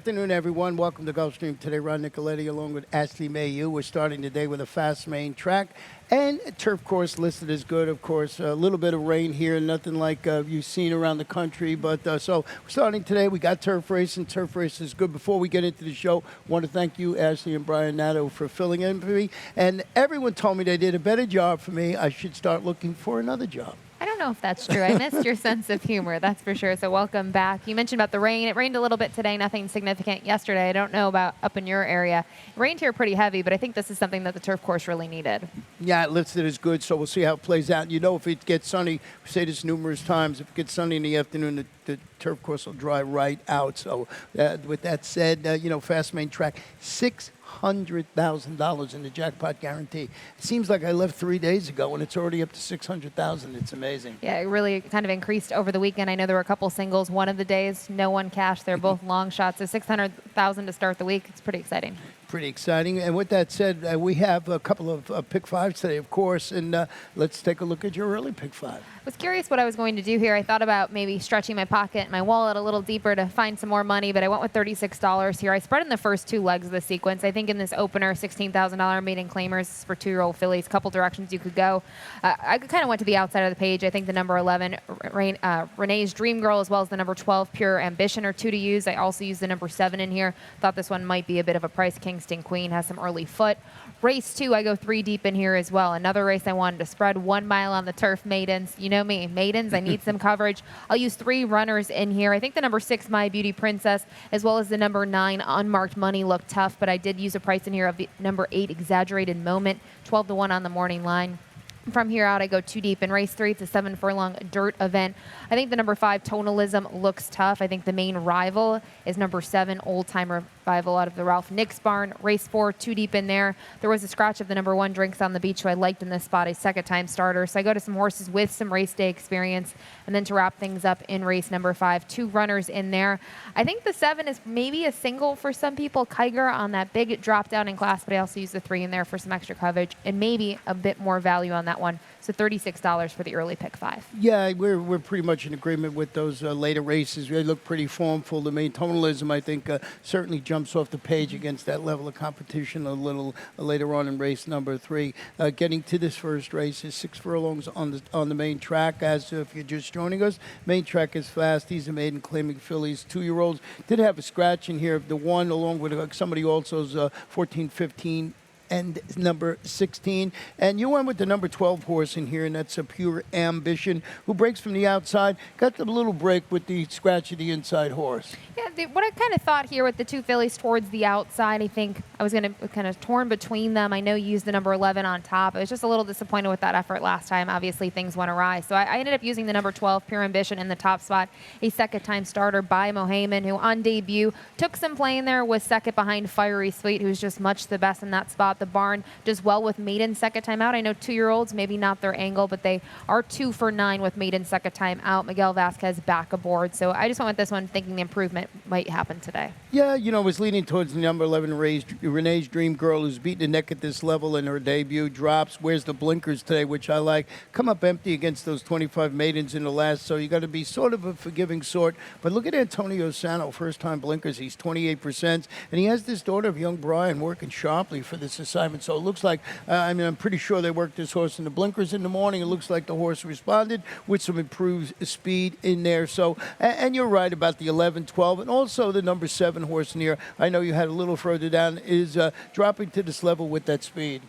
Good afternoon, everyone. Welcome to Gulfstream. Today, Ron Nicoletti along with Ashley Mayu. We're starting the day with a fast main track and a turf course listed as good. Of course, a little bit of rain here, nothing like you've seen around the country. But so we're starting today. We got turf racing. Turf race is good. Before we get into the show, I want to thank you, Ashley and Brian Nato, for filling in for me. And everyone told me they did a better job for me. I should start looking for another job. I don't know if that's true. I missed your sense of humor, that's for sure. So welcome back. You mentioned about the rain. It rained a little bit today, nothing significant yesterday. I don't know about up in your area. It rained here pretty heavy, but I think this is something that the turf course really needed. Yeah, it listed as good, so we'll see how it plays out. You know, if it gets sunny, we say this numerous times, if it gets sunny in the afternoon, the turf course will dry right out. So with that said, fast main track, $600,000 in the jackpot guarantee. It seems like I left 3 days ago, and it's already up to $600,000. It's amazing. Yeah, it really kind of increased over the weekend. I know there were a couple singles. One of the days, no one cashed. They're both long shots. So $600,000 to start the week. It's pretty exciting. Pretty exciting. And with that said, we have a couple of pick fives today, of course, and let's take a look at your early pick five. I was curious what I was going to do here. I thought about maybe stretching my pocket and my wallet a little deeper to find some more money, but I went with $36 here. I spread in the first two legs of the sequence. I think in this opener, $16,000 maiden claimers for 2-year-old fillies, a couple directions you could go. I kind of went to the outside of the page. I think the number 11, Renee's Dream Girl, as well as the number 12, Pure Ambition, are two to use. I also used the number 7 in here. Thought this one might be a bit of a price. Kingston Queen has some early foot. Race 2, I go 3 deep in here as well. Another race I wanted to spread, 1 mile on the turf, maidens. You know me, maidens, I need some coverage. I'll use 3 runners in here. I think the number 6, My Beauty Princess, as well as the number 9, Unmarked Money, look tough, but I did use a price in here of the number 8, Exaggerated Moment, 12 to 1 on the morning line. From here out, I go 2 deep. In race 3, it's a 7 furlong dirt event. I think the number 5, Tonalism, looks tough. I think the main rival is number 7, Old Time Revival, out of the Ralph Nix barn. Race 4, 2 deep in there. There was a scratch of the number 1, Drinks on the Beach, who I liked in this spot, a second-time starter. So I go to some horses with some race day experience. And then to wrap things up in race number 5, 2 runners in there. I think the 7 is maybe a single for some people. Kiger on that big drop down in class, but I also use the 3 in there for some extra coverage and maybe a bit more value on that one. So $36 for the early pick 5. Yeah, we're pretty much in agreement with those later races. They look pretty formful to me. Tonalism, I think, certainly jumps off the page against that level of competition a little later on in race number 3. Getting to this first race is 6 furlongs on the main track. As if you're just joining us, main track is fast. These are maiden claiming fillies, 2-year-olds. Did have a scratch in here. The 1, along with somebody else's 14, 15. And number 16. And you went with the number 12 horse in here, and that's a Pure Ambition, who breaks from the outside. Got the little break with the scratch of the inside horse. Yeah, what I kind of thought here with the 2 fillies towards the outside, I think I was going to kind of torn between them. I know you used the number 11 on top. I was just a little disappointed with that effort last time. Obviously, things went awry. So I ended up using the number 12, Pure Ambition, in the top spot. A second-time starter by Mohamed, who on debut took some playing there, was second behind Fiery Sweet, who's just much the best in that spot. The barn does well with maiden second time out. I know 2-year-olds, maybe not their angle, but they are 2 for 9 with maiden second time out. Miguel Vasquez back aboard. So I just went with this one thinking the improvement might happen today. Yeah, I was leaning towards the number 11, Renee's Dream Girl, who's beaten the neck at this level in her debut. Drops, wears the blinkers today, which I like. Come up empty against those 25 maidens in the last, so you got to be sort of a forgiving sort. But look at Antonio Sano, first-time blinkers. He's 28%, and he has this daughter of young Brian working sharply for this assignment. So it looks like, I'm pretty sure they worked this horse in the blinkers in the morning. It looks like the horse responded with some improved speed in there. So, and you're right about the 11, 12, and also the number 7 horse in here. I know you had a little further down, is dropping to this level with that speed.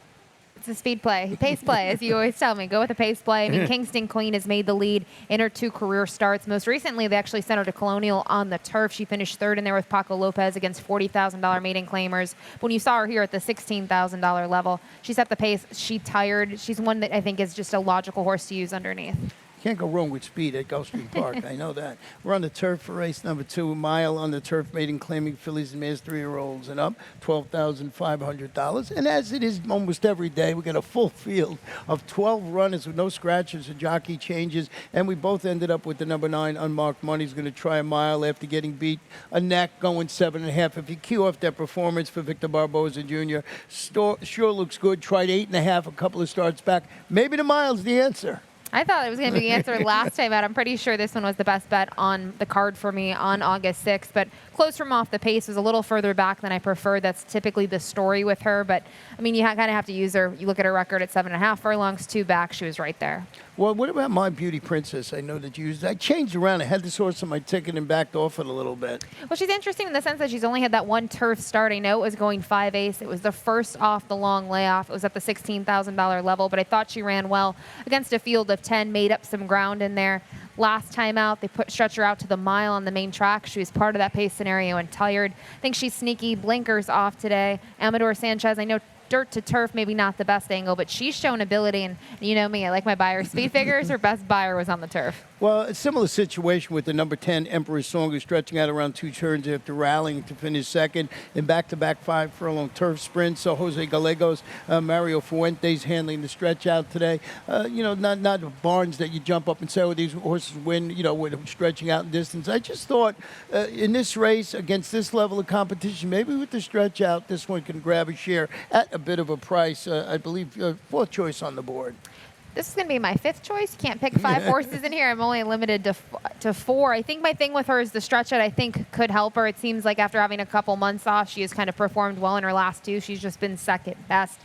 It's a speed play, pace play, as you always tell me. Go with a pace play. I mean, Kingston Queen has made the lead in her 2 career starts. Most recently, they actually sent her to Colonial on the turf. She finished 3rd in there with Paco Lopez against $40,000 maiden claimers. When you saw her here at the $16,000 level, she set the pace. She tired. She's one that I think is just a logical horse to use underneath. Can't go wrong with speed at Gulfstream Park. I know that. We're on the turf for race number 2, mile on the turf, maiden claiming fillies and mares 3-year-olds and up, $12,500. And as it is almost every day, we got a full field of 12 runners with no scratches or jockey changes. And we both ended up with the number 9, Unmarked Money. He's going to try a mile after getting beat a neck, going 7.5. If you cue off that performance for Victor Barboza Jr., sure looks good. Tried 8.5 a couple of starts back. Maybe the mile's the answer. I thought it was going to be the answer last time out. I'm pretty sure this one was the best bet on the card for me on August 6th. But close from off the pace was a little further back than I prefer. That's typically the story with her. But, I mean, you kind of have to use her. You look at her record at 7.5 furlongs, 2 back. She was right there. Well, what about My Beauty Princess? I know that you used. I changed around. I had this horse on my ticket and backed off it a little bit. Well, she's interesting in the sense that she's only had that one turf start. I know it was going 5/8. It was the first off the long layoff. It was at the $16,000 level, but I thought she ran well against a field of 10, made up some ground in there. Last time out, they stretched her out to the mile on the main track. She was part of that pace scenario and tired. I think she's sneaky. Blinkers off today. Amador Sanchez, I know dirt to turf, maybe not the best angle, but she's shown ability. And you know me, I like my buyer speed figures. Her best buyer was on the turf. Well, a similar situation with the number 10, Emperor's Song, who's stretching out around 2 turns after rallying to finish second in back-to-back 5 furlong turf sprints. So Jose Gallegos, Mario Fuentes handling the stretch out today. Not barns that you jump up and say, oh, these horses win, with stretching out in distance. I just thought in this race against this level of competition, maybe with the stretch out, this one can grab a share at a bit of a price. I believe 4th choice on the board. This is going to be my 5th choice. Can't pick 5 horses in here. I'm only limited to 4. I think my thing with her is the stretch out I think could help her. It seems like after having a couple months off, she has kind of performed well in her last 2. She's just been second best.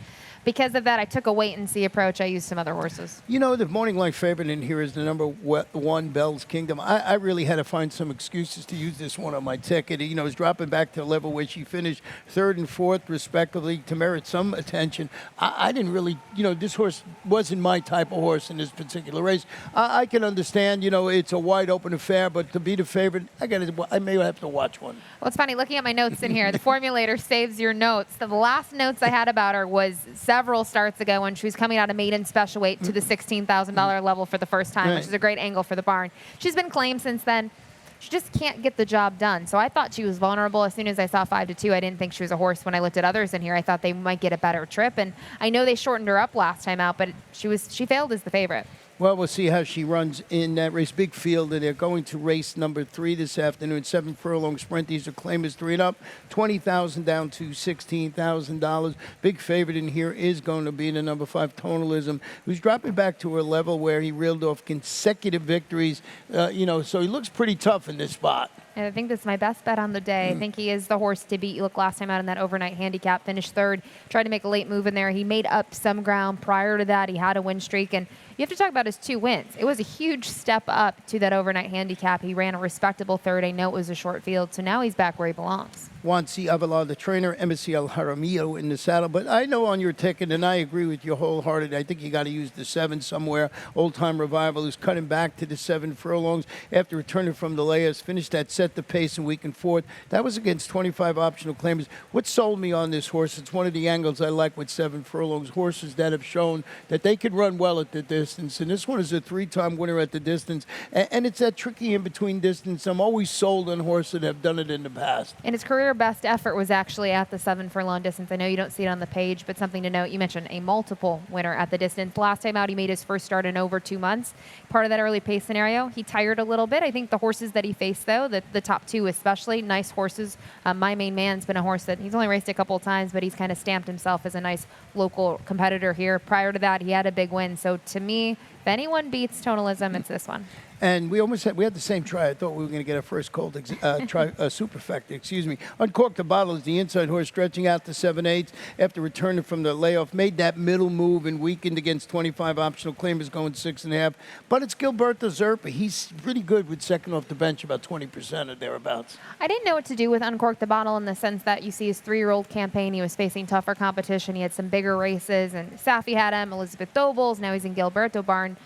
Because of that, I took a wait-and-see approach. I used some other horses. The morning line favorite in here is the number 1, Bell's Kingdom. I really had to find some excuses to use this one on my ticket. It's dropping back to the level where she finished 3rd and 4th, respectively, to merit some attention. I didn't really, this horse wasn't my type of horse in this particular race. I can understand, it's a wide-open affair, but to be the favorite, I may have to watch one. Well, it's funny, looking at my notes in here, the formulator saves your notes. The last notes I had about her was several starts ago when she was coming out of maiden special weight to the $16,000 level for the first time, which is a great angle for the barn. She's been claimed since then. She just can't get the job done. So I thought she was vulnerable. As soon as I saw 5-2, I didn't think she was a horse. When I looked at others in here, I thought they might get a better trip. And I know they shortened her up last time out, but she failed as the favorite. Well, we'll see how she runs in that race. Big field, and they're going to race number 3 this afternoon. 7 furlong sprint. These are claimers 3 and up. $20,000 down to $16,000. Big favorite in here is going to be the number 5, Tonalism, who's dropping back to a level where he reeled off consecutive victories. So he looks pretty tough in this spot. And I think that's my best bet on the day. I think he is the horse to beat. You look last time out in that overnight handicap, finished 3rd, tried to make a late move in there. He made up some ground. Prior to that, he had a win streak. And you have to talk about his 2 wins. It was a huge step up to that overnight handicap. He ran a respectable 3rd. I know it was a short field, so now he's back where he belongs. Juan C. Avila, the trainer, Embassy El Jaramillo in the saddle. But I know on your ticket, and I agree with you wholeheartedly, I think you got to use the 7 somewhere. Old Time Revival, who's cutting back to the 7 furlongs after returning from the layers, finished that set the pace in week and 4th. That was against 25 optional claimers. What sold me on this horse, it's one of the angles I like with 7 furlongs, horses that have shown that they could run well at the distance. And this one is a 3-time winner at the distance. And it's that tricky in-between distance. I'm always sold on horses that have done it in the past. And his career best effort was actually at the 7 furlong distance. I know you don't see it on the page, but something to note, you mentioned a multiple winner at the distance. Last time out, he made his first start in over 2 months. Part of that early pace scenario, he tired a little bit. I think the horses that he faced, though, the top 2 especially, nice horses. My Main Man's been a horse that he's only raced a couple of times, but he's kind of stamped himself as a nice local competitor here. Prior to that, he had a big win. So to me, if anyone beats Tonalism, it's this one. And we had the same try. I thought we were going to get our first cold superfecta, excuse me. Uncorked the bottle is the inside horse stretching out to 7/8 after returning from the layoff. Made that middle move and weakened against 25 optional claimers going 6.5. But it's Gilberto Zerpa. He's pretty good with second off the bench, about 20% or thereabouts. I didn't know what to do with Uncork the Bottle in the sense that you see his 3-year-old campaign. He was facing tougher competition. He had some bigger races, and Safi had him, Elizabeth Dobles. Now he's in Gilberto Barn.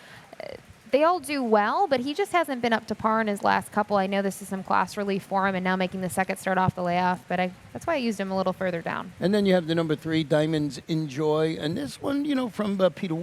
They all do well, but he just hasn't been up to par in his last couple. I know this is some class relief for him, and now making the second start off the layoff, but that's why I used him a little further down. And then you have the number 3, Diamonds Enjoy, and this one, from Peter,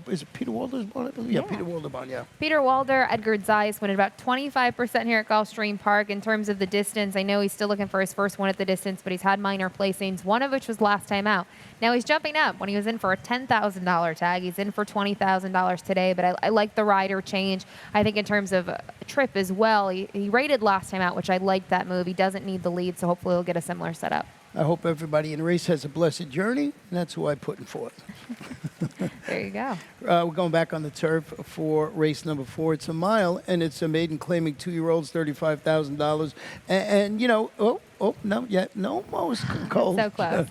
is it Peter Walder's barn, I believe? Yeah, Peter Walder barn, yeah. Peter Walder, Edgar Zeiss went at about 25% here at Gulfstream Park. In terms of the distance, I know he's still looking for his first one at the distance, but he's had minor placings, one of which was last time out. Now he's jumping up. When he was in for a $10,000 tag, he's in for $20,000 today, but I like the rider. lighter change. I think in terms of trip as well, he rated last time out, which I liked that move. He doesn't need the lead, so hopefully he'll get a similar setup. I hope everybody in the race has a blessed journey, and that's who I put in fourth. There you go. We're going back on the turf for race number 4. It's a mile, and it's a maiden claiming 2-year-olds, $35,000. And, you know, no, almost cold. So close.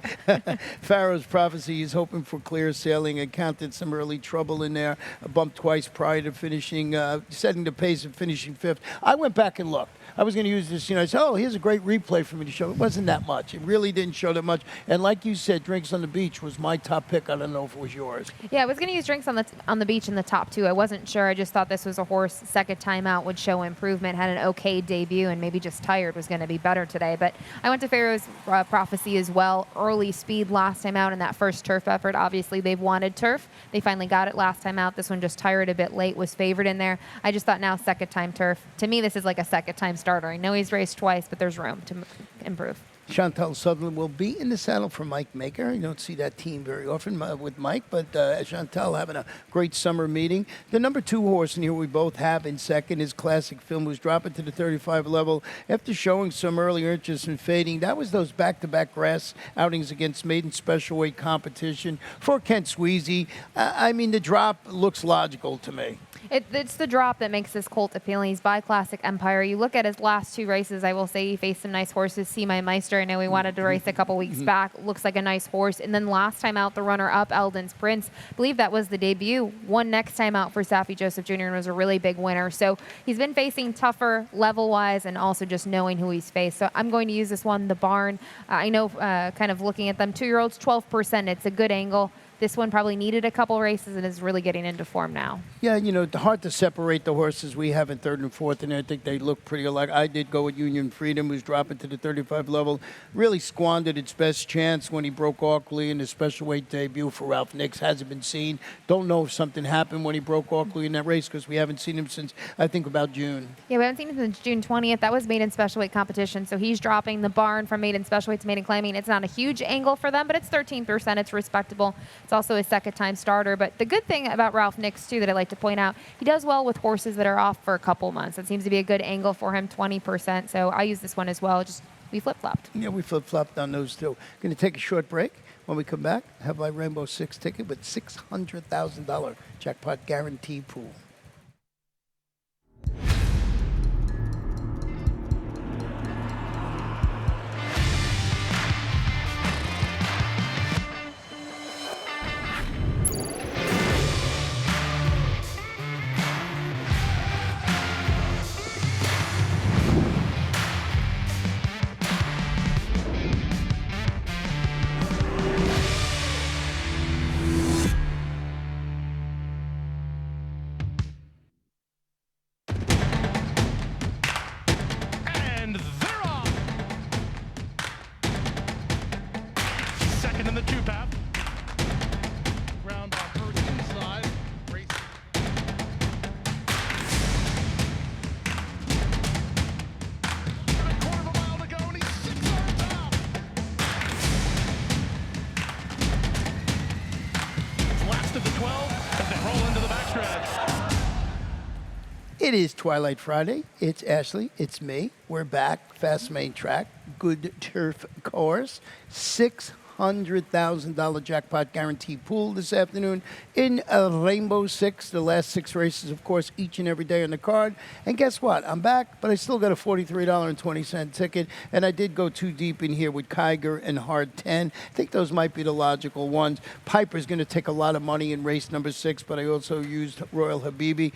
Pharaoh's Prophecy is hoping for clear sailing. Encountered some early trouble in there. Bumped twice prior to finishing, setting the pace and finishing 5th. I went back and looked. I was going to use this, I said, here's a great replay for me to show. It wasn't that much. It really didn't show that much. And like you said, Drinks on the Beach was my top pick. I don't know if it was yours. Yeah, I was going to use Drinks on the Beach in the top 2. I wasn't sure. I just thought this was a horse. Second time out would show improvement. Had an okay debut and maybe just tired was going to be better today. But I went to Pharaoh's Prophecy as well. Early speed last time out in that first turf effort. Obviously, they've wanted turf. They finally got it last time out. This one just tired a bit late, was favored in there. I just thought now second time turf. To me, this is like a second time starter. I know he's raced twice, but there's room to improve. Chantal Sutherland will be in the saddle for Mike Maker. You don't see that team very often with Mike, but Chantal having a great summer meeting. The number 2 horse in here we both have in second is Classic Film, who's dropping to the 35 level after showing some early interest and fading. That was those back-to-back grass outings against maiden special weight competition for Kent Sweezy. I mean, the drop looks logical to me. It's the drop that makes this colt appealing. He's by Classic Empire. You look at his last 2 races, I will say he faced some nice horses. See My Meister, I know he wanted to race a couple weeks back. Looks like a nice horse. And then last time out, the runner-up, Eldon's Prince. I believe that was the debut. Won next time out for Saffie Joseph Jr. and was a really big winner. So he's been facing tougher level-wise and also just knowing who he's faced. So I'm going to use this one, the barn. I know kind of looking at them, 2-year-olds, 12%. It's a good angle. This one probably needed a couple races and is really getting into form now. Yeah, hard to separate the horses we have in 3rd and 4th, and I think they look pretty alike. I did go with Union Freedom, who's dropping to the 35 level. Really squandered its best chance when he broke Auckley in his special weight debut for Ralph Nix. Hasn't been seen. Don't know if something happened when he broke Auckley in that race because we haven't seen him since, I think, about June. Yeah, we haven't seen him since June 20th. That was maiden special weight competition, so he's dropping the barn from maiden special weight to maiden claiming. It's not a huge angle for them, but it's 13%. It's respectable. It's also a second-time starter. But the good thing about Ralph Nix, too, that I like to point out, he does well with horses that are off for a couple months. It seems to be a good angle for him, 20%. So I use this one as well. Just we flip-flopped. Yeah, we flip-flopped on those, too. Going to take a short break. When we come back, have my Rainbow Six ticket with $600,000 jackpot guarantee pool. It is Twilight Friday. It's Ashley. It's me. We're back. Fast main track. Good turf course. $600,000 jackpot guarantee pool this afternoon in Rainbow Six. The last 6 races, of course, each and every day on the card. And guess what? I'm back, but I still got a $43.20 ticket. And I did go too deep in here with Kiger and Hard 10. I think those might be the logical ones. Piper's going to take a lot of money in race number 6, but I also used Royal Habibi.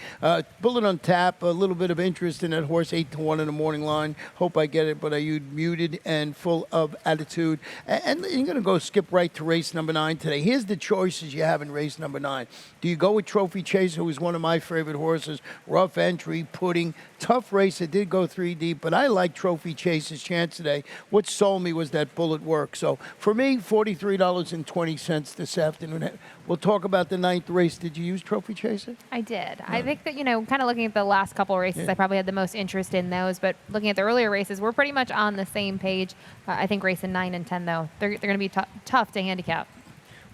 Bullet on tap, a little bit of interest in that horse, 8-1 in the morning line. Hope I get it, but I used muted and full of attitude. And you're going to go skip right to race number 9 today. Here's the choices you have in race number 9. Do you go with Trophy Chaser, who is one of my favorite horses? Rough entry, pudding, tough race. It did go 3 deep, but I like Trophy Chaser's chance today. What sold me was that bullet work. So for me, $43.20 this afternoon. We'll talk about the 9th race. Did you use Trophy Chaser? I did. I think that, kind of looking at the last couple races, I probably had the most interest in those. But looking at the earlier races, we're pretty much on the same page. I think race in 9 and 10, though, they're going to be tough to handicap.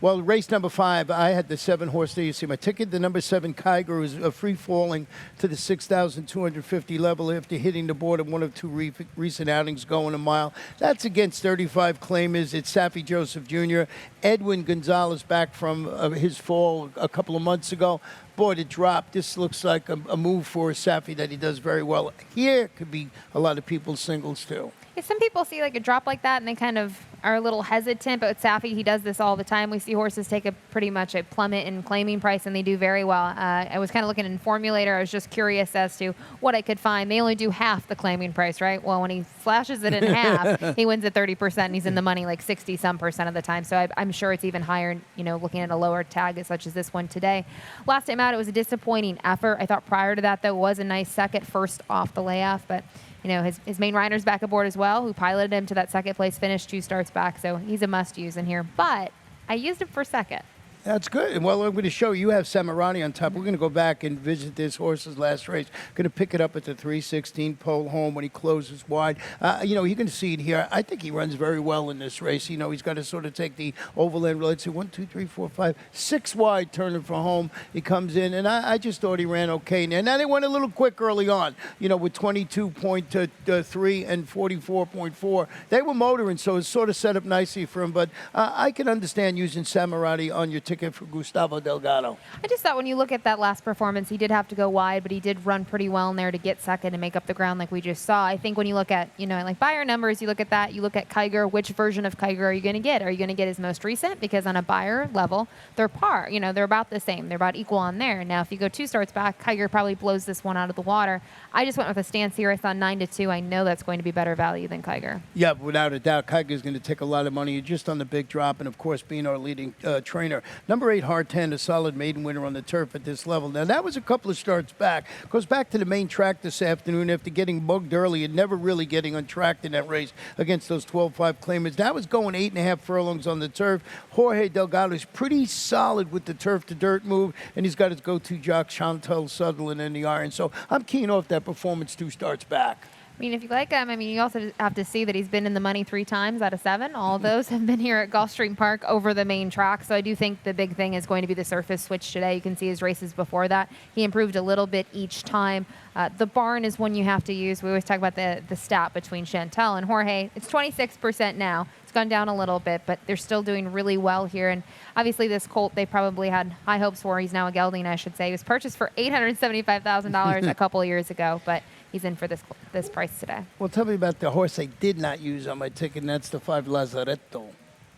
Well, race number 5, I had the 7 horse there. You see my ticket. The number 7, Kiger, is free falling to the 6,250 level after hitting the board in one of 2 recent outings going a mile. That's against 35 claimers. It's Safi Joseph Jr., Edwin Gonzalez back from his fall a couple of months ago. Boy, the drop. This looks like a move for Safi that he does very well. Here could be a lot of people's singles, too. Yeah, some people see like a drop like that and they kind of are a little hesitant, but with Safi, he does this all the time. We see horses take pretty much a plummet in claiming price, and they do very well. I was kind of looking in Formulator. I was just curious as to what I could find. They only do half the claiming price, right? Well, when he slashes it in half, he wins at 30%, and he's in the money like 60-some% of the time. So I'm sure it's even higher, looking at a lower tag such as this one today. Last time out, it was a disappointing effort. I thought prior to that, though, was a nice second, first off the layoff, but his main rider's back aboard as well, who piloted him to that second place finish 2 starts back. So he's a must-use in here. But I used him for second. That's good. And well, I'm going to show you have Samarani on top. We're going to go back and visit this horse's last race. Going to pick it up at the 316 pole home when he closes wide. You can see it here. I think he runs very well in this race. He's got to sort of take the overland, let's see, 1, 2, 3, 4, 5, 6 wide, turning for home. He comes in, and I just thought he ran okay. And now they went a little quick early on, with 22.3 and 44.4. They were motoring, so it's sort of set up nicely for him. But I can understand using Samarani on your ticket for Gustavo Delgado. I just thought when you look at that last performance, he did have to go wide, but he did run pretty well in there to get second and make up the ground like we just saw. I think when you look at, like buyer numbers, you look at that, you look at Kiger, which version of Kiger are you going to get? Are you going to get his most recent? Because on a buyer level, they're par. They're about the same. They're about equal on there. Now, if you go 2 starts back, Kiger probably blows this one out of the water. I just went with a stance here. I saw 9-2. I know that's going to be better value than Kiger. Yeah, without a doubt. Kiger's going to take a lot of money just on the big drop and, of course, being our leading trainer. Number 8, Hard 10, a solid maiden winner on the turf at this level. Now, that was a couple of starts back. Goes back to the main track this afternoon after getting bugged early and never really getting on track in that race against those 12-5 claimers. That was going 8.5 furlongs on the turf. Jorge Delgado is pretty solid with the turf-to-dirt move, and he's got his go-to jock, Chantel Sutherland, in the iron. So I'm keen off that performance 2 starts back. If you like him, you also have to see that he's been in the money 3 times out of 7. All of those have been here at Gulfstream Park over the main track. So I do think the big thing is going to be the surface switch today. You can see his races before that. He improved a little bit each time. The barn is one you have to use. We always talk about the stat between Chantel and Jorge. It's 26% now. It's gone down a little bit, but they're still doing really well here. And obviously this colt, they probably had high hopes for. He's now a gelding, I should say. He was purchased for $875,000 a couple of years ago, but he's in for this price today. Well, tell me about the horse I did not use on my ticket, and that's the 5 Lazaretto.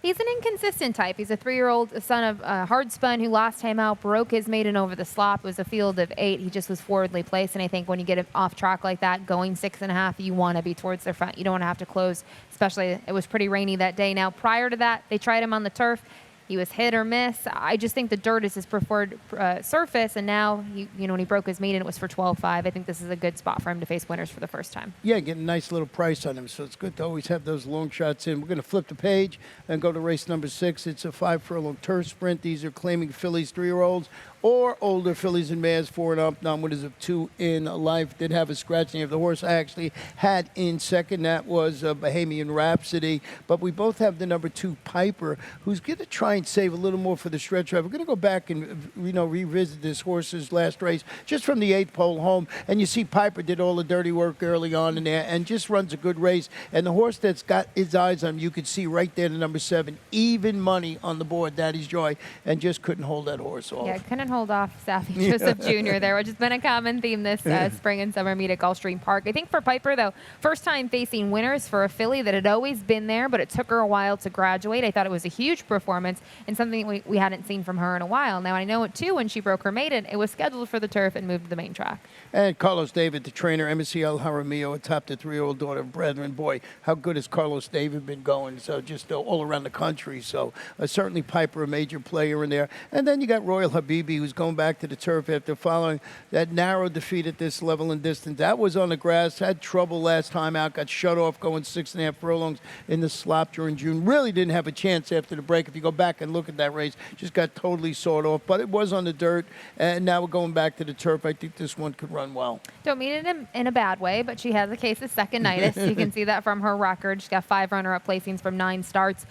He's an inconsistent type. He's a 3-year-old son of Hard Spun who last time out broke his maiden over the slop. It was a field of 8. He just was forwardly placed, and I think when you get it off track like that, going 6.5, you want to be towards the front. You don't want to have to close, especially it was pretty rainy that day. Now, prior to that, they tried him on the turf. He was hit or miss. I just think the dirt is his preferred surface, and now, when he broke his maiden, it was for 12.5. I think this is a good spot for him to face winners for the first time. Yeah, get a nice little price on him, so it's good to always have those long shots in. We're going to flip the page and go to race number 6. It's a 5 furlong turf sprint. These are claiming fillies, 3-year-olds, or older fillies and mares, 4 and up, non-winners of 2 in life. Did have a scratching of the horse I actually had in second. That was Bohemian Rhapsody. But we both have the number 2 Piper, who's going to try and save a little more for the stretch drive. We're going to go back and revisit this horse's last race just from the 8th pole home. And you see Piper did all the dirty work early on in there and just runs a good race. And the horse that's got his eyes on him, you could see right there the number 7, even money on the board, Daddy's Joy, and just couldn't hold that horse off. Yeah, couldn't hold off Safi Joseph Jr. there, which has been a common theme this spring and summer meet at Gulfstream Park. I think for Piper, though, first time facing winners for a filly that had always been there, but it took her a while to graduate. I thought it was a huge performance and something we hadn't seen from her in a while. Now, I know it, too, when she broke her maiden, it was scheduled for the turf and moved to the main track. And Carlos David, the trainer, MSCL Jaramillo, atop the 3-year-old daughter of Brethren. Boy, how good has Carlos David been going? So just all around the country. So certainly Piper, a major player in there. And then you got Royal Habibi, who's going back to the turf after following that narrow defeat at this level and distance. That was on the grass, had trouble last time out, got shut off going 6.5 furlongs in the slop during June. Really didn't have a chance after the break. If you go back and look at that race, just got totally sawed off. But it was on the dirt, and now we're going back to the turf. I think this one could run well. Don't mean it in a bad way, but she has a case of second-itis. You can see that from her record. She's got 5 runner-up placings from 9 starts.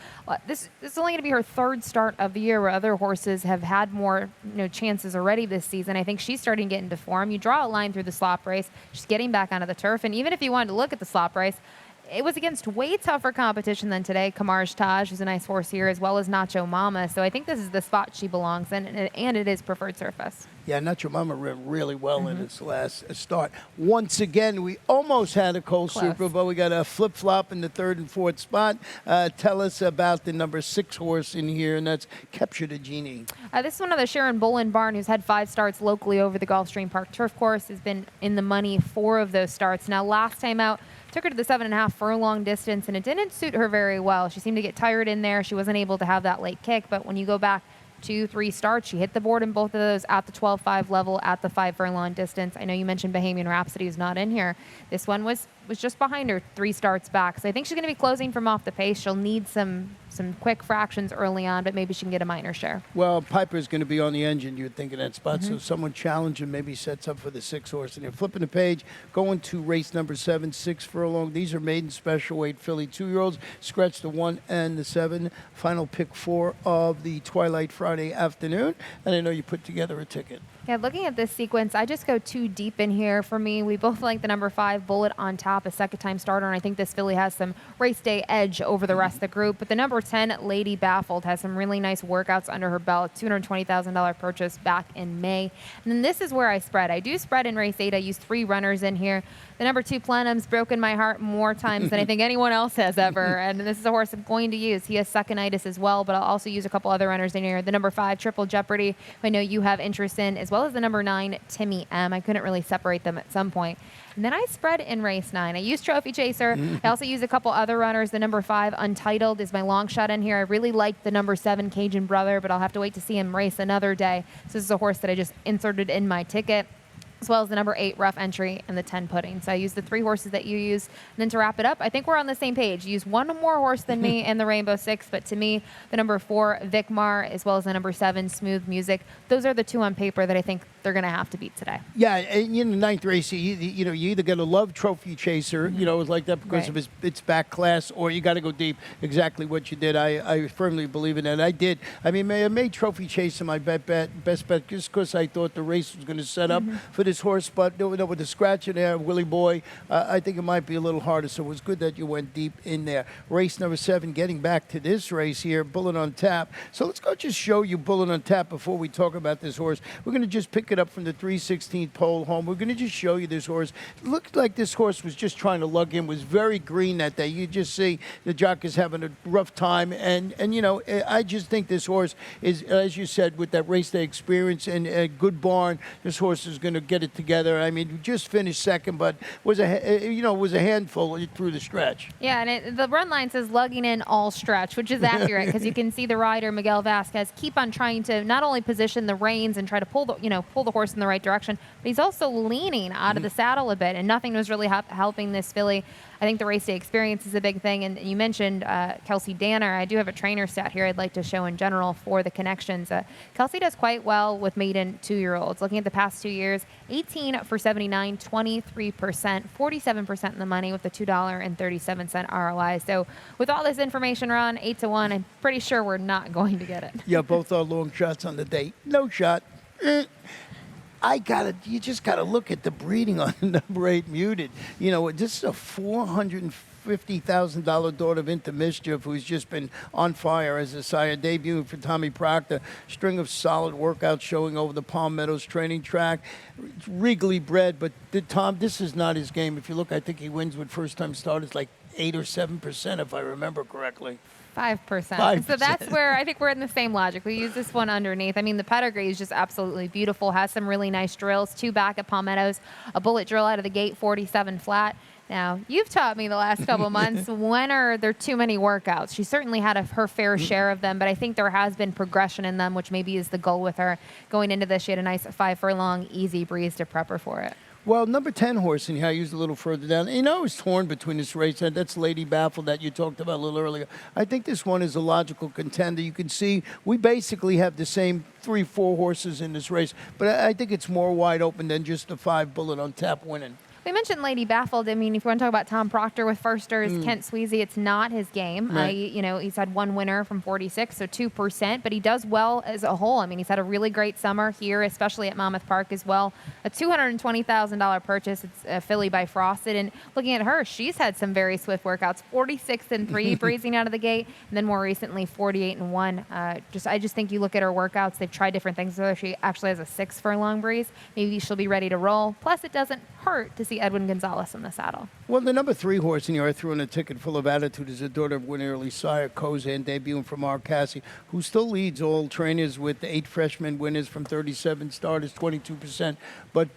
This is only going to be her 3rd start of the year, where other horses have had more chances already this season. I think she's starting to get into form. You draw a line through the slop race. She's getting back onto the turf. And even if you wanted to look at the slop race, it was against way tougher competition than today. Kamarj Taj, who's a nice horse here, as well as Nacho Mama. So I think this is the spot she belongs in, and it is preferred surface. Yeah, Nacho Mama ran really well in its last start. Once again, we almost had a Cold Super, but we got a flip-flop in the 3rd and 4th spot. Tell us about the number 6 horse in here, and that's Capture the Genie. This is one of the Sharon Bolin barn, who's had 5 starts locally over the Gulfstream Park turf course, has been in the money 4 of those starts. Now, last time out, took her to the 7.5 furlong distance, and it didn't suit her very well. She seemed to get tired in there. She wasn't able to have that late kick, but when you go back 2-3 starts, she hit the board in both of those at the 12.5 level at the 5 furlong distance. I know you mentioned Bahamian Rhapsody is not in here. This one was just behind her 3 starts back. So I think she's going to be closing from off the pace. She'll need some quick fractions early on, but maybe she can get a minor share. Well, Piper's going to be on the engine, you would think, in that spot. So someone challenging maybe sets up for the 6 horse. And they're flipping the page, going to race number 7, 6 furlong. These are maiden special weight filly 2-year-olds. Scratch the 1 and the 7. Final pick 4 of the Twilight Friday afternoon. And I know you put together a ticket. Yeah, looking at this sequence, I just go too deep in here for me. We both like the number 5, Bullet on Top, a second-time starter, and I think this filly has some race day edge over the rest of the group. But the number 10, Lady Baffled, has some really nice workouts under her belt, $220,000 purchase back in May. And then this is where I spread. I do spread in race 8. I use 3 runners in here. The number 2, Plenum's broken my heart more times than I think anyone else has ever, and this is a horse I'm going to use. He has second-itis as well, but I'll also use a couple other runners in here. The number 5, Triple Jeopardy, who I know you have interest in, as well as the number 9, Timmy M. I couldn't really separate them at some point. And then I spread in race 9. I use Trophy Chaser. I also use a couple other runners. The number 5, Untitled, is my long shot in here. I really like the number 7, Cajun Brother, but I'll have to wait to see him race another day. So this is a horse that I just inserted in my ticket, as well as the number 8, Rough Entry, and the 10, Pudding. So I use the 3 horses that you use. And then to wrap it up, I think we're on the same page. Use one more horse than me in the Rainbow 6, but to me, the number 4, Vicmar, as well as the number 7, Smooth Music, those are the 2 on paper that I think they're going to have to beat today. Yeah, and in the 9th race, you either got to love Trophy Chaser, it's like that because of its back class, or you got to go deep. Exactly what you did. I firmly believe in that. I did. I mean, I made Trophy Chaser my best bet just because I thought the race was going to set up for this horse, but with the scratch in there, Willie Boy, I think it might be a little harder, so it was good that you went deep in there. Race number 7, getting back to this race here, Bullet on Tap. So let's go just show you Bullet on Tap before we talk about this horse. We're going to just pick it up from the 3/16th pole home. We're going to just show you this horse. It looked like this horse was just trying to lug in, was very green that day. You just see the jockey's having a rough time, and I just think this horse is, as you said, with that race day experience and a good barn, this horse is going to get it together. I mean, just finished second, but was a handful through the stretch. Yeah, and the run line says lugging in all stretch, which is accurate because you can see the rider, Miguel Vasquez, keep on trying to not only position the reins and try to pull the horse in the right direction, but he's also leaning out of the saddle a bit, and nothing was really helping this filly. I think the race day experience is a big thing, and you mentioned Kelsey Danner. I do have a trainer stat here I'd like to show in general for the connections. Kelsey does quite well with maiden 2-year-olds. Looking at the past 2 years, 18 for 79, 23%, 47% in the money with the $2.37 ROI. So with all this information around 8-1, I'm pretty sure we're not going to get it. Yeah, both are long shots on the day. No shot. You just gotta look at the breeding on the number 8 Muted. This is a $450,000 daughter of Into Mischief, who's just been on fire as a sire, debuting for Tommy Proctor. String of solid workouts showing over the Palm Meadows training track. Regally bred, but Tom, this is not his game. If you look, I think he wins with first-time starters like 8 or 7%, if I remember correctly. 5%. So that's where I think we're in the same logic. We use this one underneath. I mean, the pedigree is just absolutely beautiful. Has some really nice drills. 2 back at Palmettos. A bullet drill out of the gate, 47 flat. Now, you've taught me the last couple months, when are there too many workouts? She certainly had her fair share of them, but I think there has been progression in them, which maybe is the goal with her. Going into this, she had a nice 5 furlong, easy breeze to prep her for it. Well, number 10 horse in here, I used a little further down. You know, I was torn between this race, and that's Lady Baffle that you talked about a little earlier. I think this one is a logical contender. You can see we basically have the same 3-4 horses in this race, but I think it's more wide open than just the 5 Bullet on Tap winning. We mentioned Lady Baffled. I mean, if you want to talk about Tom Proctor with firsters, Kent Sweezy, it's not his game. Right. He's had one winner from 46, so 2%, but he does well as a whole. I mean, he's had a really great summer here, especially at Monmouth Park as well. A $220,000 purchase. It's a filly by Frosted. And looking at her, she's had some very swift workouts. 46-3 breezing out of the gate, and then more recently 48-1. I just think you look at her workouts, they've tried different things. So she actually has a 6 furlong breeze. Maybe she'll be ready to roll. Plus, it doesn't hurt to see Edwin Gonzalez in the saddle. Well, the number 3 horse in here, I threw in a ticket full of attitude, is the daughter of Winnie Early Sire, Kozan, debuting from R. Cassie, who still leads all trainers with 8 freshman winners from 37 starters, 22%. But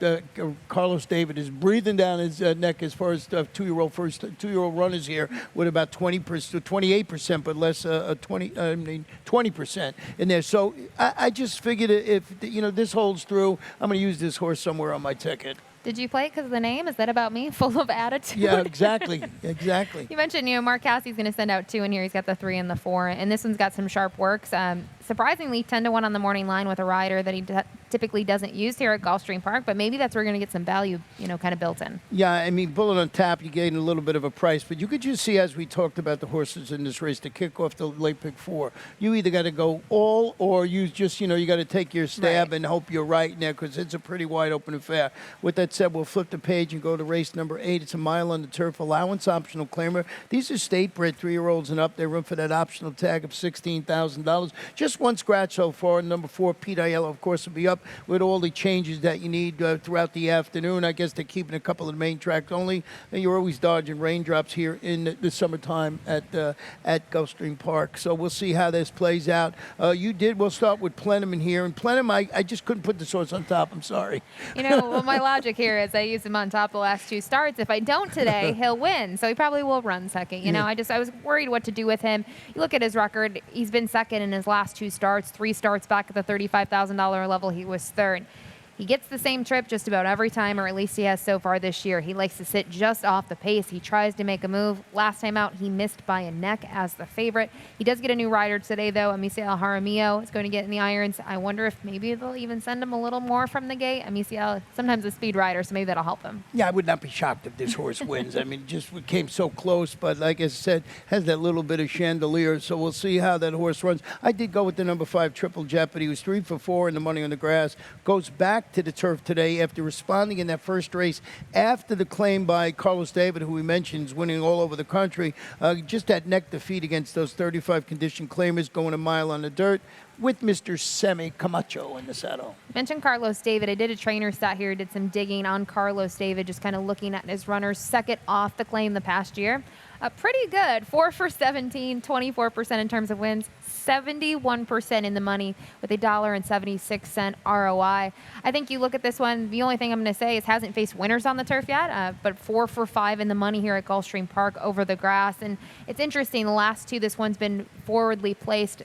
Carlos David is breathing down his neck as far as two-year-old runners here with about 28%, but less 20% in there. So I just figured if this holds through, I'm going to use this horse somewhere on my ticket. Did you play it because of the name? Is that about me? Full of attitude? Yeah, exactly. Exactly. You mentioned, Mark Cassie's going to send out 2 in here. He's got the 3 and the 4. And this one's got some sharp works. Surprisingly, 10-1 on the morning line with a rider that he typically doesn't use here at Gulfstream Park. But maybe that's where we're going to get some value, kind of built in. Yeah, I mean, Bullet on Tap, you gain a little bit of a price. But you could just see, as we talked about the horses in this race, to kick off the late pick 4, you either got to go all or you just, you got to take your stab and hope you're right in there because it's a pretty wide open affair. With that said, we'll flip the page and go to race number 8. It's a mile on the turf, allowance optional claimer. These are state-bred 3-year-olds and up. They run for that optional tag of $16,000. Just one scratch so far. Number 4, Pete Aiello, of course, will be up with all the changes that you need throughout the afternoon. I guess they're keeping a couple of the main tracks only. And you're always dodging raindrops here in the summertime at Gulfstream Park. So we'll see how this plays out. We'll start with Plenum in here. And Plenum, I just couldn't put this horse on top. I'm sorry. Well, my logic here is I used him on top the last 2 starts. If I don't today, he'll win. So he probably will run second. I was worried what to do with him. You look at his record. He's been second in his last 2 starts, 3 starts back at the $35,000 level. He was third. He gets the same trip just about every time, or at least he has so far this year. He likes to sit just off the pace. He tries to make a move. Last time out, he missed by a neck as the favorite. He does get a new rider today, though. Amicia Jaramillo is going to get in the irons. I wonder if maybe they'll even send him a little more from the gate. Amicia, sometimes a speed rider, so maybe that'll help him. Yeah, I would not be shocked if this horse wins. I mean, it just came so close, but like I said, has that little bit of chandelier, so we'll see how that horse runs. I did go with the number 5, Triple Jeopardy. He was 3 for 4 in the money on the grass. Goes back to the turf today after responding in that first race after the claim by Carlos David, who we mentioned is winning all over the country. Just that neck defeat against those 35 condition claimers, going a mile on the dirt with Mr. Semi Camacho in the saddle. Mentioned Carlos David. I did a trainer stat here, did some digging on Carlos David, just kind of looking at his runners second off the claim the past year. Pretty good. 4 for 17, 24% in terms of wins, 71% in the money with $1.76 ROI. I think you look at this one, the only thing I'm going to say is hasn't faced winners on the turf yet, but 4 for 5 in the money here at Gulfstream Park over the grass. And it's interesting, the last 2, this one's been forwardly placed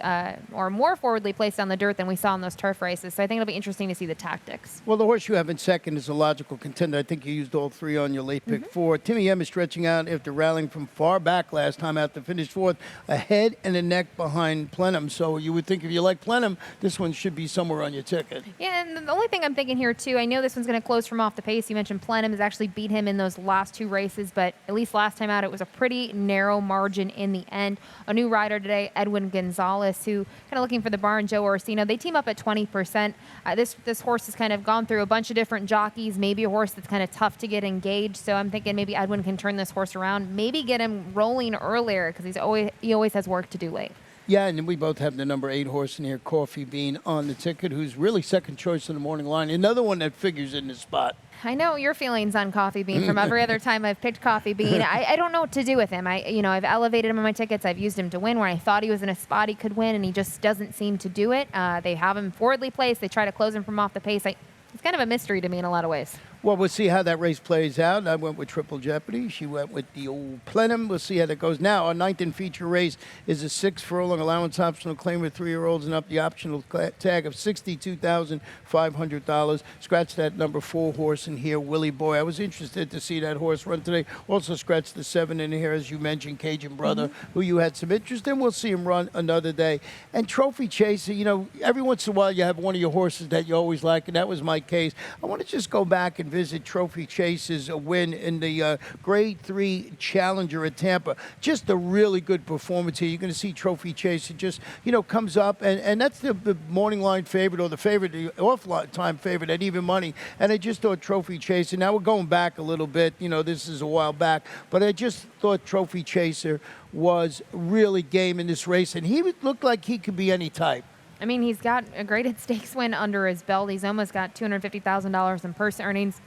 or more forwardly placed on the dirt than we saw in those turf races. So I think it'll be interesting to see the tactics. Well, the horse you have in second is a logical contender. I think you used all 3 on your late pick 4. Timmy M is stretching out after rallying from far back last time out to finish 4th, a head and a neck behind Plenum. So you would think if you like Plenum, this one should be somewhere on your ticket. Yeah, and the only thing I'm thinking here, too, I know this one's going to close from off the pace. You mentioned Plenum has actually beat him in those last 2 races, but at least last time out, it was a pretty narrow margin in the end. A new rider today, Edwin Gonzalez, who kind of looking for the barn, Joe Orsino. They team up at 20%. This horse has kind of gone through a bunch of different jockeys, maybe a horse that's kind of tough to get engaged. So I'm thinking maybe Edwin can turn this horse around, maybe get him rolling earlier because he always has work to do late. Yeah, and we both have the number 8 horse in here, Coffee Bean, on the ticket, who's really second choice in the morning line. Another one that figures in this spot. I know your feelings on Coffee Bean from every other time I've picked Coffee Bean. I don't know what to do with him. I've elevated him on my tickets. I've used him to win when I thought he was in a spot he could win, and he just doesn't seem to do it. They have him forwardly placed. They try to close him from off the pace. It's kind of a mystery to me in a lot of ways. Well, we'll see how that race plays out. I went with Triple Jeopardy. She went with the old Plenum. We'll see how that goes. Now, our ninth and feature race is a 6 furlong allowance optional claim with 3-year-olds and up. The optional tag of $62,500. Scratch that number 4 horse in here, Willie Boy. I was interested to see that horse run today. Also scratch the 7 in here, as you mentioned, Cajun Brother, who you had some interest in. We'll see him run another day. And Trophy Chaser, you know, every once in a while you have one of your horses that you always like, and that was my case. I want to just go back and visit Trophy Chase's win in the Grade 3 Challenger at Tampa. Just a really good performance here. You're going to see Trophy Chaser just, you know, comes up, and that's the morning line favorite, or the favorite, the off-time favorite at even money. And I just thought Trophy Chaser, now we're going back a little bit, you know, this is a while back, but I just thought Trophy Chaser was really game in this race, and he looked like he could be any type. I mean, he's got a graded stakes win under his belt. He's almost got $250,000 in purse earnings.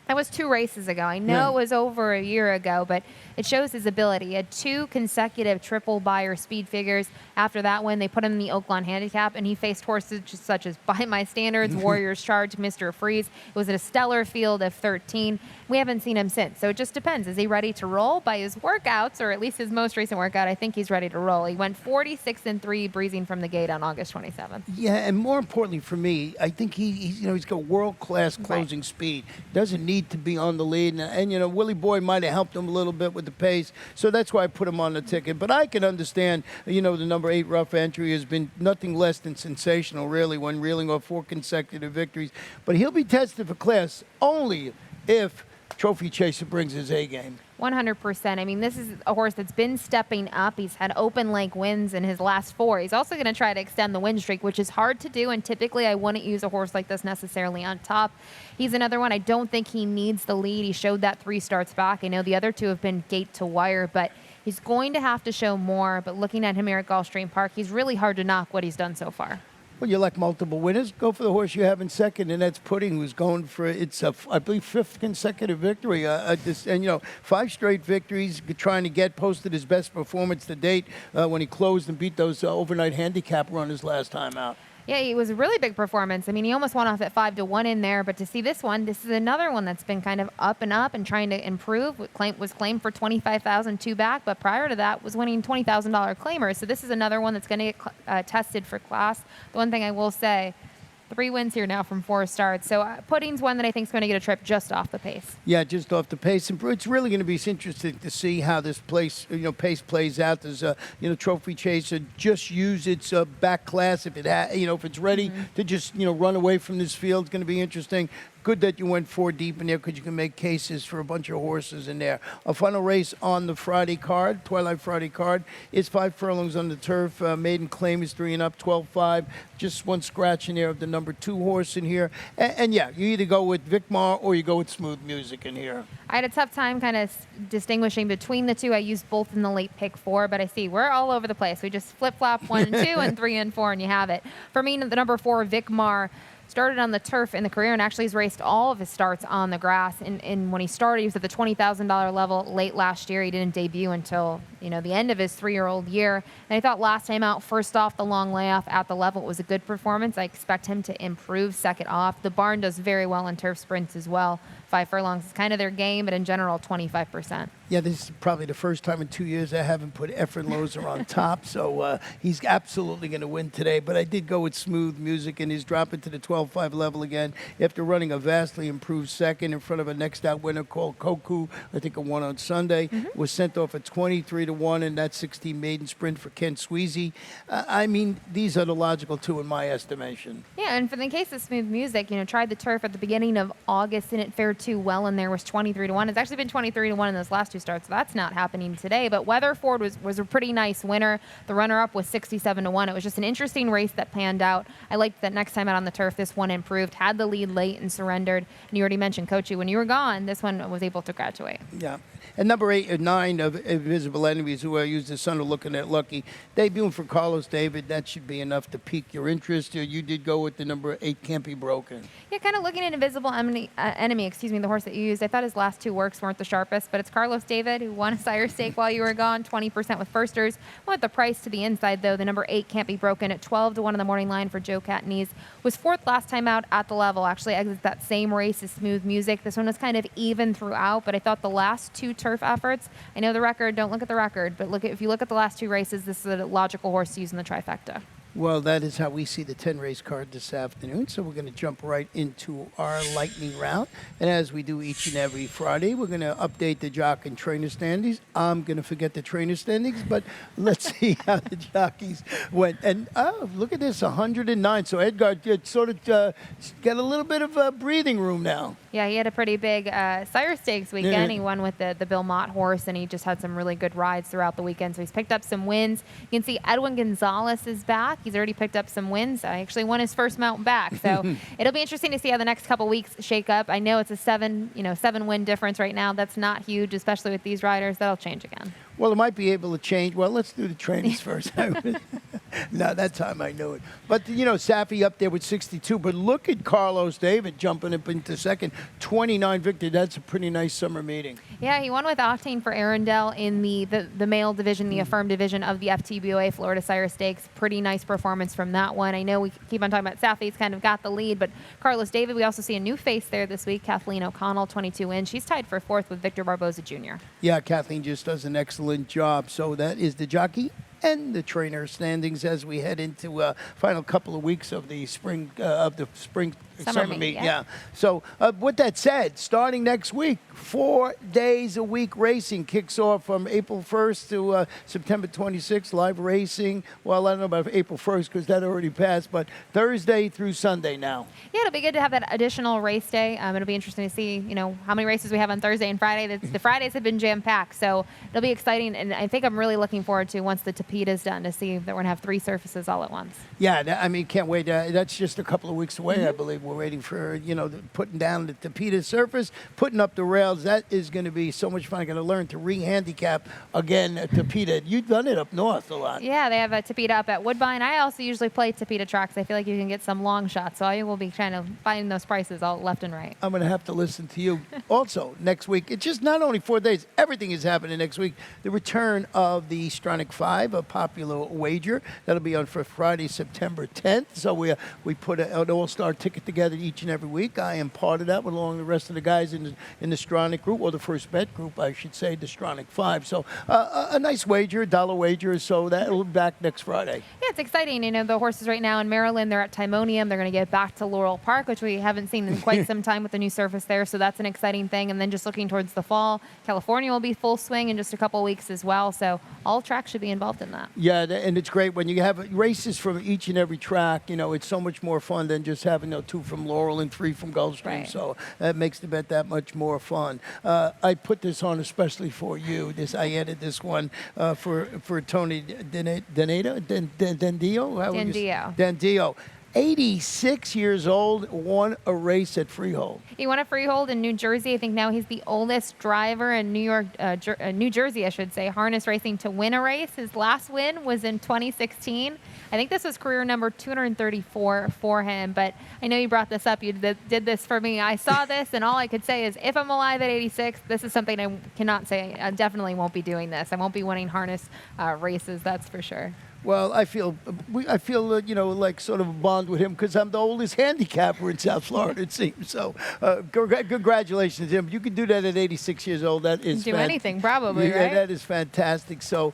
That was 2 races ago. I know it was over a year ago, but it shows his ability. He had 2 consecutive triple buyer speed figures. After that win, they put him in the Oakland Handicap, and he faced horses such as By My Standards, Warriors Charge, Mr. Freeze. It was in a stellar field of 13. We haven't seen him since, so it just depends. Is he ready to roll? By his workouts, or at least his most recent workout, I think he's ready to roll. He went 46-3 breezing from the gate on August 27th. Yeah, and more importantly for me, I think he's got world-class closing speed. Doesn't need to be on the lead, and you know, Willie Boy might have helped him a little bit with the pace, so that's why I put him on the ticket. But I can understand, you know, the number 8 Rough Entry has been nothing less than sensational, really, when reeling off 4 consecutive victories. But he'll be tested for class only if Trophy Chaser brings his A game. 100%. I mean, this is a horse that's been stepping up. He's had open leg wins in his last 4. He's also going to try to extend the win streak, which is hard to do, and typically I wouldn't use a horse like this necessarily on top. He's another one. I don't think he needs the lead. He showed that 3 starts back. I know the other 2 have been gate to wire, but he's going to have to show more. But looking at him here at Gulfstream Park, he's really hard to knock what he's done so far. Well, you like multiple winners. Go for the horse you have in second, and that's Pudding, who's going for I believe 5th consecutive victory. And you know, 5 straight victories, trying to posted his best performance to date when he closed and beat those overnight handicap runners last time out. Yeah, it was a really big performance. I mean, he almost went off at 5-1 in there, but to see this is another one that's been kind of up and trying to improve. Was claimed for $25,000 2 back, but prior to that was winning $20,000 claimers. So this is another one that's going to get tested for class. The one thing I will say, 3 wins here now from 4 starts. So Pudding's one that I think is going to get a trip just off the pace. Yeah, just off the pace. And it's really going to be interesting to see how this pace plays out. There's Trophy Chaser just use its back class if if it's ready to just run away from this field. It's going to be interesting. Good that you went 4 deep in there because you can make cases for a bunch of horses in there. A final race on the Friday card, Twilight Friday card, is 5 furlongs on the turf. Maiden claim is 3 and up, 12-5. Just 1 scratch in there of the number 2 horse in here. And yeah, you either go with Vicmar or you go with Smooth Music in here. I had a tough time kind of distinguishing between the 2. I used both in the late pick 4, but I see we're all over the place. We just flip-flop 1 and 2 and 3 and 4, and you have it. For me, the number 4, Vicmar, started on the turf in the career and actually has raced all of his starts on the grass. And when he started, he was at the $20,000 level late last year. He didn't debut until, the end of his 3-year-old year. And I thought last time out, first off, the long layoff at the level, it was a good performance. I expect him to improve second off. The barn does very well in turf sprints as well. 5 furlongs is kind of their game, but in general, 25%. Yeah, this is probably the first time in 2 years I haven't put Efren Lozer on top, so he's absolutely going to win today. But I did go with Smooth Music, and he's dropping to the 12-5 level again after running a vastly improved second in front of a next-out winner called Koku. I think it won on Sunday. Was sent off at 23-1 in that 16 maiden sprint for Kent Sweezy. I mean, these are the logical 2 in my estimation. Yeah, and for the case of Smooth Music, tried the turf at the beginning of August, and it fared too well, and there was 23-1. It's actually been 23-1 in those last 2 starts, so that's not happening today. But Weatherford was a pretty nice winner. The runner-up was 67-1. It was just an interesting race that panned out. I liked that next time out on the turf, this one improved, had the lead late and surrendered. And you already mentioned, Coachy, when you were gone, this one was able to graduate. Yeah. And number 8 and 9 of Invisible Enemies, who I used the son of Looking at Lucky, debuting for Carlos David, that should be enough to pique your interest. You did go with the number 8, Can't Be Broken. Yeah, kind of looking at Invisible Enemy, me, the horse that you used. I thought his last two works weren't the sharpest, but it's Carlos David, who won a sire stake while you were gone, 20% with firsters. Went the price to the inside, though. The number 8 Can't Be Broken at 12-1 on the morning line for Joe Catanese. Was fourth last time out at the level. Actually exits that same race as Smooth Music. This one was kind of even throughout, but I thought the last two turf efforts, I know the record, don't look at the record, but if you look at the last two races, this is a logical horse to use in the trifecta. Well, that is how we see the 10-race card this afternoon. So we're going to jump right into our lightning round. And as we do each and every Friday, we're going to update the jock and trainer standings. I'm going to forget the trainer standings, but let's see how the jockeys went. And look at this, 109. So Edgar sort of got a little bit of breathing room now. Yeah, he had a pretty big sire stakes weekend. He won with the Bill Mott horse, and he just had some really good rides throughout the weekend. So he's picked up some wins. You can see Edwin Gonzalez is back. He's already picked up some wins. I actually won his first mount back. So it'll be interesting to see how the next couple weeks shake up. I know it's a 7-win difference right now. That's not huge, especially with these riders. That'll change again. Well, it might be able to change. Well, let's do the trainings first. No, that time I knew it. But, Safi up there with 62. But look at Carlos David jumping up into second. 29 victory. That's a pretty nice summer meeting. Yeah, he won with Octane for Arundel in the male division, the affirmed division of the FTBOA Florida Sire Stakes. Pretty nice performance from that one. I know we keep on talking about Safi's kind of got the lead, but Carlos David, we also see a new face there this week. Kathleen O'Connell, 22 wins. She's tied for fourth with Victor Barboza Jr. Yeah, Kathleen just does an excellent job. So that is the jockey and the trainer standings as we head into final couple of weeks of the spring summer meet. Yeah. So with that said, starting next week, 4 days a week racing kicks off from April 1st to September 26th. Live racing. Well, I don't know about April 1st because that already passed, but Thursday through Sunday now. Yeah, it'll be good to have that additional race day. It'll be interesting to see, how many races we have on Thursday and Friday. The Fridays have been jam-packed, so it'll be exciting. And I think I'm really looking forward to once the Tapeta's done to see that we're going to have 3 surfaces all at once. Yeah, I mean, can't wait. That's just a couple of weeks away, I believe. We're waiting for, putting down the Tapeta surface, putting up the rails. That is going to be so much fun. I'm going to learn to re-handicap again at Tapeta. You've done it up north a lot. Yeah, they have a Tapeta up at Woodbine. I also usually play Tapeta tracks. I feel like you can get some long shots, so I will be trying to find those prices all left and right. I'm going to have to listen to you. Also, next week, it's just not only 4 days, everything is happening next week. The return of the Stronach 5, a popular wager. That'll be on for Friday, September 10th. So we put an all-star ticket together each and every week. I am part of that along the rest of the guys in the Stronach group, or the first bet group, I should say, the Stronach 5. So a nice wager, $1 wager. So that'll be back next Friday. Yeah, it's exciting. The horses right now in Maryland, they're at Timonium. They're going to get back to Laurel Park, which we haven't seen in quite some time with the new surface there. So that's an exciting thing. And then just looking towards the fall, California will be full swing in just a couple of weeks as well. So all tracks should be involved in that. Yeah, and it's great when you have races from each and every track. It's so much more fun than just having 2 from Laurel and 3 from Gulfstream. Right. So that makes the bet that much more fun. I put this on especially for you. I added this one for Tony Dendio. 86 years old, won a race at Freehold. He won a Freehold in New Jersey. I think now he's the oldest driver in New Jersey, I should say, harness racing to win a race. His last win was in 2016. I think this was career number 234 for him, but I know you brought this up. You did this for me. I saw this, and all I could say is if I'm alive at 86, this is something I cannot say. I definitely won't be doing this. I won't be winning harness races, that's for sure. Well, I feel like sort of a bond with him because I'm the oldest handicapper in South Florida, it seems. So, congratulations to him. You can do that at 86 years old. That is do anything, probably, right? Yeah, that is fantastic. So,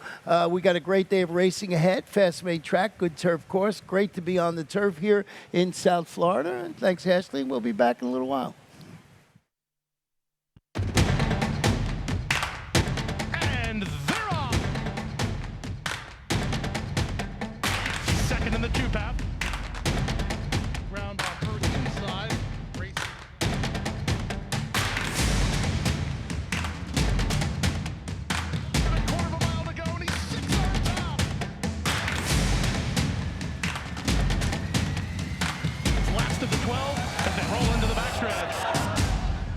we got a great day of racing ahead. Fast-made track, good turf course. Great to be on the turf here in South Florida. And thanks, Ashley. We'll be back in a little while. In the 2-path. Ground on first inside. Race. A quarter of a mile to go, and he's 6 on top. Last of the 12 as they roll into the backstretch.